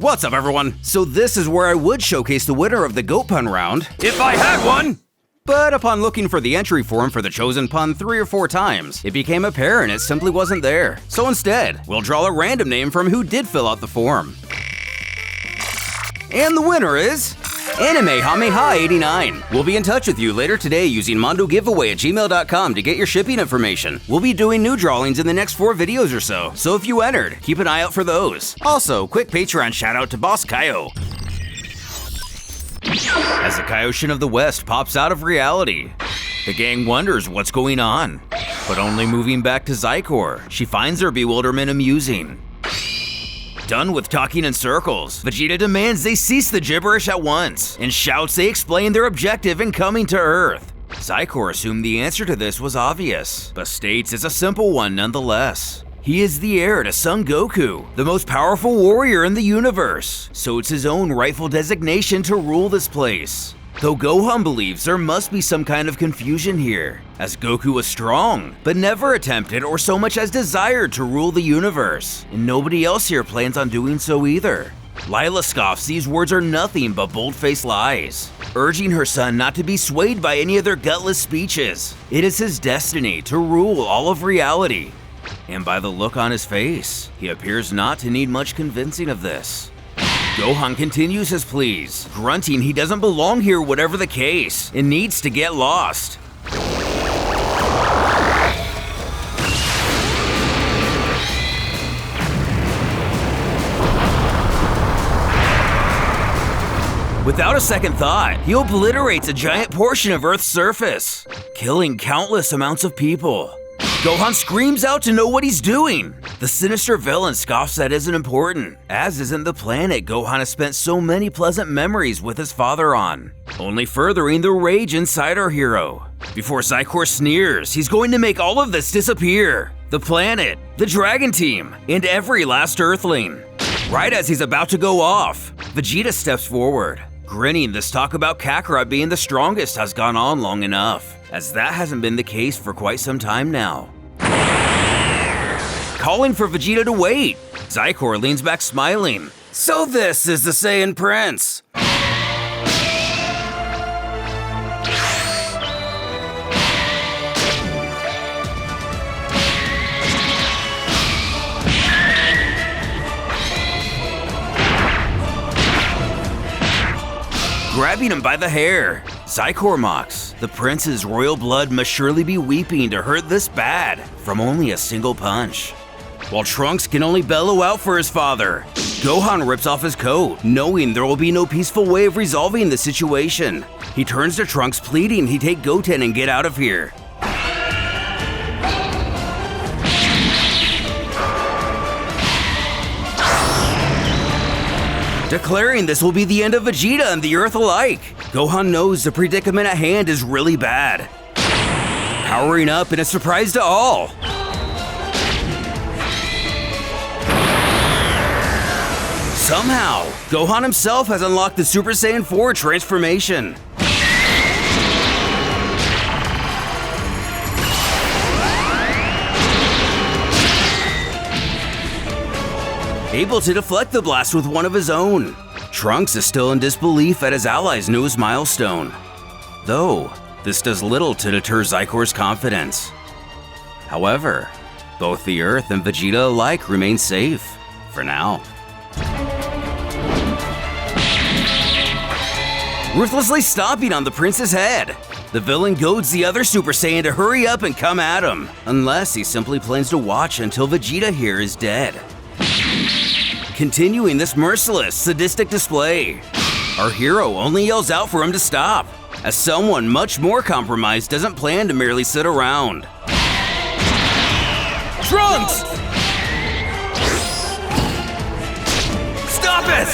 What's up, everyone? So this is where I would showcase the winner of the Goat Pun round, if I had one! But upon looking for the entry form for the chosen pun 3 or 4 times, it became apparent it simply wasn't there. So instead, we'll draw a random name from who did fill out the form. And the winner is AnimeHameha89. We'll be in touch with you later today using mondogiveaway@gmail.com to get your shipping information. We'll be doing new drawings in the next 4 videos or so if you entered, keep an eye out for those. Also, quick Patreon shout out to Boss Kaio. As the Kaioshin of the West pops out of reality, the gang wonders what's going on. But only moving back to Xicor, she finds their bewilderment amusing. Done with talking in circles, Vegeta demands they cease the gibberish at once, and shouts they explain their objective in coming to Earth. Xicor assumed the answer to this was obvious, but states it's a simple one nonetheless. He is the heir to Son Goku, the most powerful warrior in the universe, so it's his own rightful designation to rule this place. Though Gohan believes there must be some kind of confusion here, as Goku was strong, but never attempted or so much as desired to rule the universe, and nobody else here plans on doing so either. Lila scoffs these words are nothing but bold-faced lies, urging her son not to be swayed by any of their gutless speeches. It is his destiny to rule all of reality. And by the look on his face, he appears not to need much convincing of this. Gohan continues his pleas, grunting he doesn't belong here whatever the case, and needs to get lost. Without a second thought, he obliterates a giant portion of Earth's surface, killing countless amounts of people. Gohan screams out to know what he's doing. The sinister villain scoffs that isn't important, as isn't the planet Gohan has spent so many pleasant memories with his father on, only furthering the rage inside our hero. Before Xicor sneers, he's going to make all of this disappear. The planet, the Dragon Team, and every last Earthling. Right as he's about to go off, Vegeta steps forward. Grinning, this talk about Kakarot being the strongest has gone on long enough, as that hasn't been the case for quite some time now. Calling for Vegeta to wait, Xicor leans back smiling. So this is the Saiyan Prince. Grabbing him by the hair, Xicor mocks, the prince's royal blood must surely be weeping to hurt this bad from only a single punch. While Trunks can only bellow out for his father, Gohan rips off his coat, knowing there will be no peaceful way of resolving the situation. He turns to Trunks pleading he take Goten and get out of here. Declaring this will be the end of Vegeta and the Earth alike. Gohan knows the predicament at hand is really bad. Powering up in a surprise to all. Somehow, Gohan himself has unlocked the Super Saiyan 4 transformation. Able to deflect the blast with one of his own. Trunks is still in disbelief at his ally's newest milestone. Though, this does little to deter Xicor's confidence. However, both the Earth and Vegeta alike remain safe, for now. Ruthlessly stomping on the prince's head, the villain goads the other Super Saiyan to hurry up and come at him, unless he simply plans to watch until Vegeta here is dead. Continuing this merciless, sadistic display, our hero only yells out for him to stop, as someone much more compromised doesn't plan to merely sit around. Trunks! Stop it!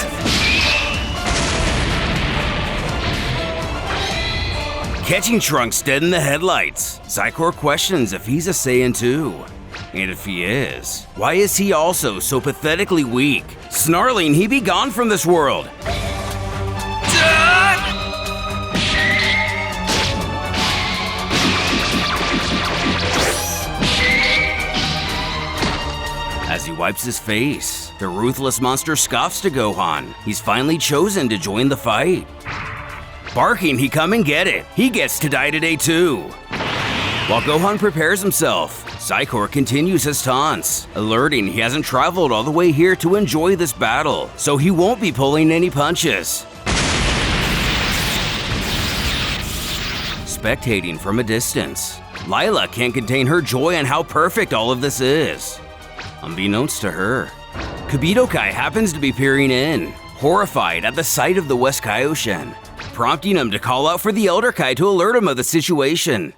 Catching Trunks dead in the headlights, Xicor questions if he's a Saiyan too. And if he is, why is he also so pathetically weak? Snarling he be gone from this world. As he wipes his face, The ruthless monster scoffs to Gohan. He's finally chosen to join the fight. Barking, he come and get it. He gets to die today too. While Gohan prepares himself, Zykor continues his taunts, alerting he hasn't traveled all the way here to enjoy this battle, so he won't be pulling any punches. Spectating from a distance, Lila can't contain her joy on how perfect all of this is. Unbeknownst to her, Kibito Kai happens to be peering in, horrified at the sight of the West Kaioshin, prompting him to call out for the Elder Kai to alert him of the situation.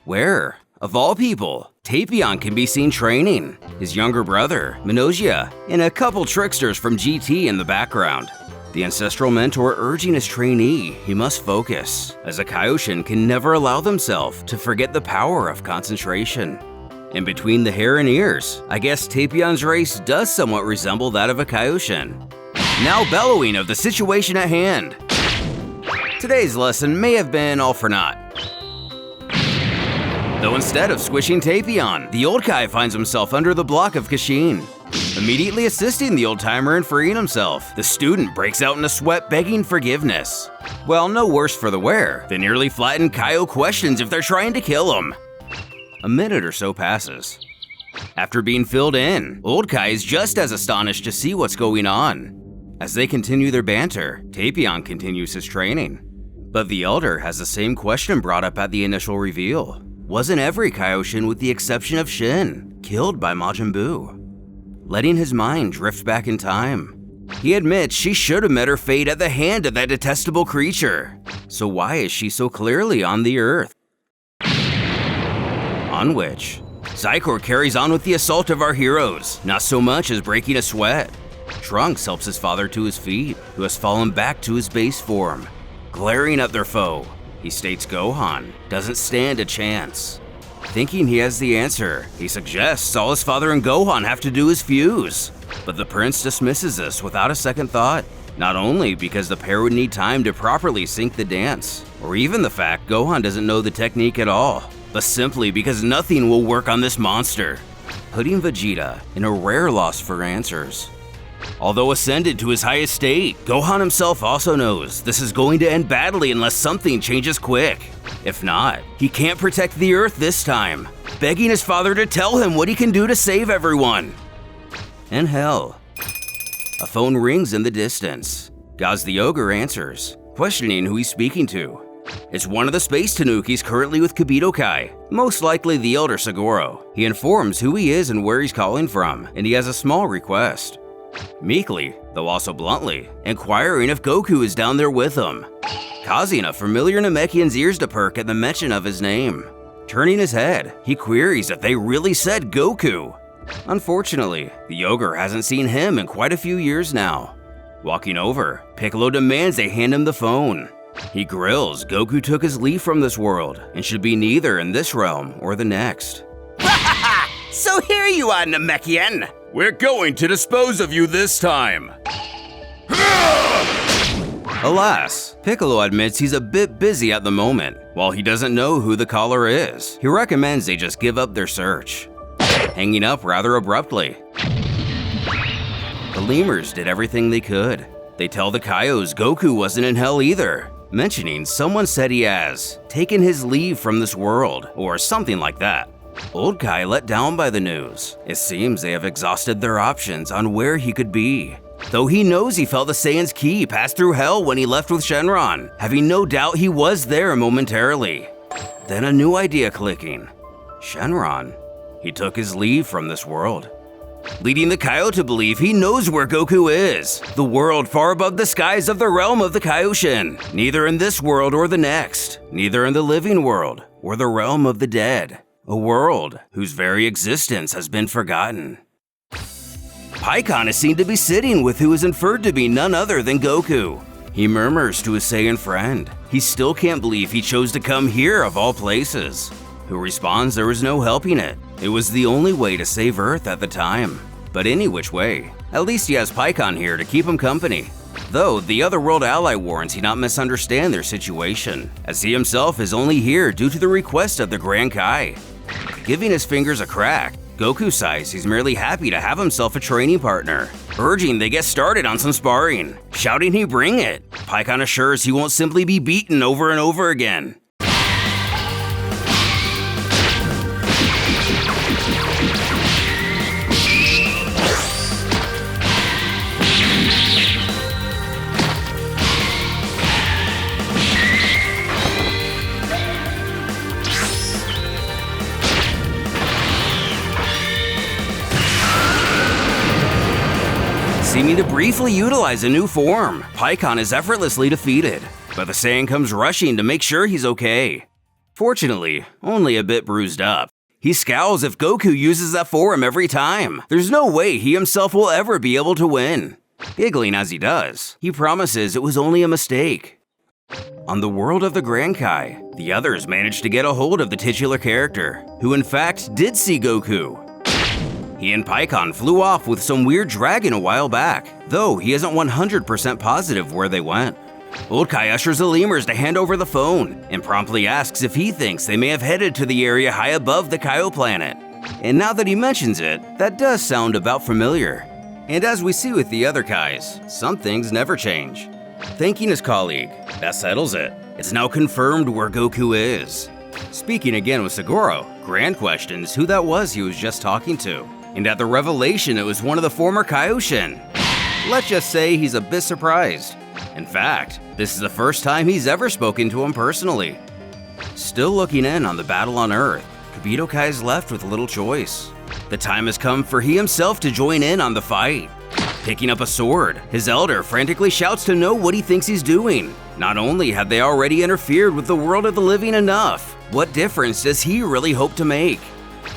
Where, of all people, Tapion can be seen training, his younger brother, Minosia, and a couple tricksters from GT in the background. The ancestral mentor urging his trainee he must focus, as a Kaioshin can never allow themselves to forget the power of concentration. In between the hair and ears, I guess Tapion's race does somewhat resemble that of a Kaioshin. Now bellowing of the situation at hand. Today's lesson may have been all for naught. Though instead of squishing Tapion, the old Kai finds himself under the block of Kashin. Immediately assisting the old-timer in freeing himself, the student breaks out in a sweat begging forgiveness. Well, no worse for the wear. The nearly flattened Kaio questions if they're trying to kill him. A minute or so passes. After being filled in, old Kai is just as astonished to see what's going on. As they continue their banter, Tapion continues his training. But the Elder has the same question brought up at the initial reveal. Wasn't every Kaioshin, with the exception of Shin, killed by Majin Buu? Letting his mind drift back in time, he admits she should have met her fate at the hand of that detestable creature. So why is she so clearly on the earth? On which, Zykor carries on with the assault of our heroes, not so much as breaking a sweat. Trunks helps his father to his feet, who has fallen back to his base form. Glaring at their foe, he states Gohan doesn't stand a chance. Thinking he has the answer, he suggests all his father and Gohan have to do is fuse. But the prince dismisses this without a second thought. Not only because the pair would need time to properly sync the dance, or even the fact Gohan doesn't know the technique at all, but simply because nothing will work on this monster, putting Vegeta in a rare loss for answers. Although ascended to his highest state, Gohan himself also knows this is going to end badly unless something changes quick. If not, he can't protect the Earth this time, begging his father to tell him what he can do to save everyone. And hell, a phone rings in the distance. Gaz the Ogre answers, questioning who he's speaking to. It's one of the space Tanukis currently with Kibito Kai, most likely the Elder Sagoro. He informs who he is and where he's calling from, and he has a small request. Meekly, though also bluntly, inquiring if Goku is down there with him, causing a familiar Namekian's ears to perk at the mention of his name. Turning his head, he queries if they really said Goku. Unfortunately, the Ogre hasn't seen him in quite a few years now. Walking over, Piccolo demands they hand him the phone. He grills Goku took his leave from this world and should be neither in this realm or the next. So here you are, Namekian! We're going to dispose of you this time! Alas, Piccolo admits he's a bit busy at the moment. While he doesn't know who the caller is, he recommends they just give up their search, hanging up rather abruptly. The lemurs did everything they could. They tell the Kaios Goku wasn't in hell either, mentioning someone said he has taken his leave from this world, or something like that. Old Kai let down by the news. It seems they have exhausted their options on where he could be. Though he knows he felt the Saiyan's ki pass through hell when he left with Shenron, having no doubt he was there momentarily. Then a new idea clicking. Shenron. He took his leave from this world, leading the Kaio to believe he knows where Goku is. The world far above the skies of the realm of the Kaioshin. Neither in this world or the next. Neither in the living world or the realm of the dead. A world whose very existence has been forgotten. Pikkon is seen to be sitting with who is inferred to be none other than Goku. He murmurs to his Saiyan friend. He still can't believe he chose to come here of all places. Who responds there was no helping it. It was the only way to save Earth at the time. But any which way, at least he has Pikkon here to keep him company. Though the Otherworld ally warns he not misunderstand their situation, as he himself is only here due to the request of the Grand Kai. Giving his fingers a crack, Goku sighs he's merely happy to have himself a training partner, urging they get started on some sparring, shouting he bring it. Pikkon assures he won't simply be beaten over and over again. Seeming to briefly utilize a new form, Pikkon is effortlessly defeated, but the Saiyan comes rushing to make sure he's okay. Fortunately, only a bit bruised up. He scowls if Goku uses that form every time. There's no way he himself will ever be able to win. Giggling as he does, he promises it was only a mistake. On the world of the Grand Kai, the others managed to get a hold of the titular character, who in fact did see Goku. He and Pikkon flew off with some weird dragon a while back, though he isn't 100% positive where they went. Old Kai ushers the lemurs to hand over the phone and promptly asks if he thinks they may have headed to the area high above the Kaio planet. And now that he mentions it, that does sound about familiar. And as we see with the other Kais, some things never change. Thanking his colleague, that settles it. It's now confirmed where Goku is. Speaking again with Sagoro, Grand questions who that was he was just talking to. And at the revelation it was one of the former Kaioshin. Let's just say he's a bit surprised. In fact, this is the first time he's ever spoken to him personally. Still looking in on the battle on Earth, Kibito Kai is left with little choice. The time has come for he himself to join in on the fight. Picking up a sword, his elder frantically shouts to know what he thinks he's doing. Not only had they already interfered with the world of the living enough, what difference does he really hope to make?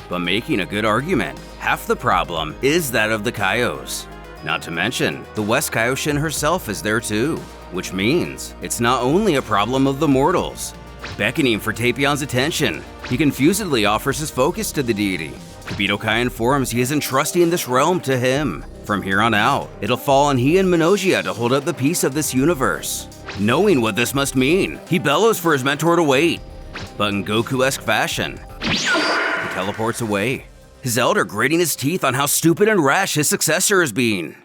But making a good argument, half the problem is that of the Kaios. Not to mention, the West Kaioshin herself is there too, which means it's not only a problem of the mortals. Beckoning for Tapion's attention, he confusedly offers his focus to the deity. Kibito Kai informs he is entrusting this realm to him. From here on out, it'll fall on he and Minogia to hold up the peace of this universe. Knowing what this must mean, he bellows for his mentor to wait. But in Goku-esque fashion, he teleports away, his elder gritting his teeth on how stupid and rash his successor is being.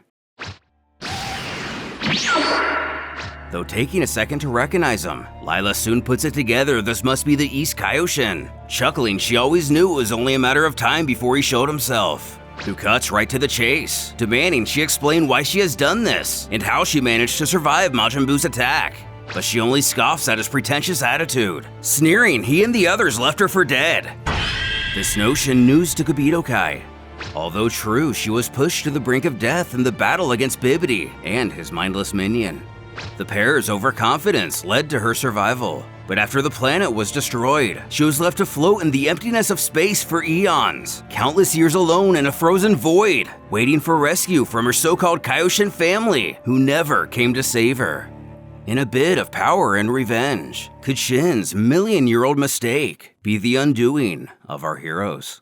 Though taking a second to recognize him, Lila soon puts it together this must be the East Kaioshin. Chuckling, she always knew it was only a matter of time before he showed himself. Who cuts right to the chase, demanding she explain why she has done this and how she managed to survive Majin Buu's attack. But she only scoffs at his pretentious attitude, sneering he and the others left her for dead. This notion news to Kibito Kai. Although true, she was pushed to the brink of death in the battle against Bibidi and his mindless minion. The pair's overconfidence led to her survival, but after the planet was destroyed, she was left to float in the emptiness of space for eons, countless years alone in a frozen void, waiting for rescue from her so-called Kaioshin family, who never came to save her. In a bit of power and revenge, could Shin's million-year-old mistake be the undoing of our heroes?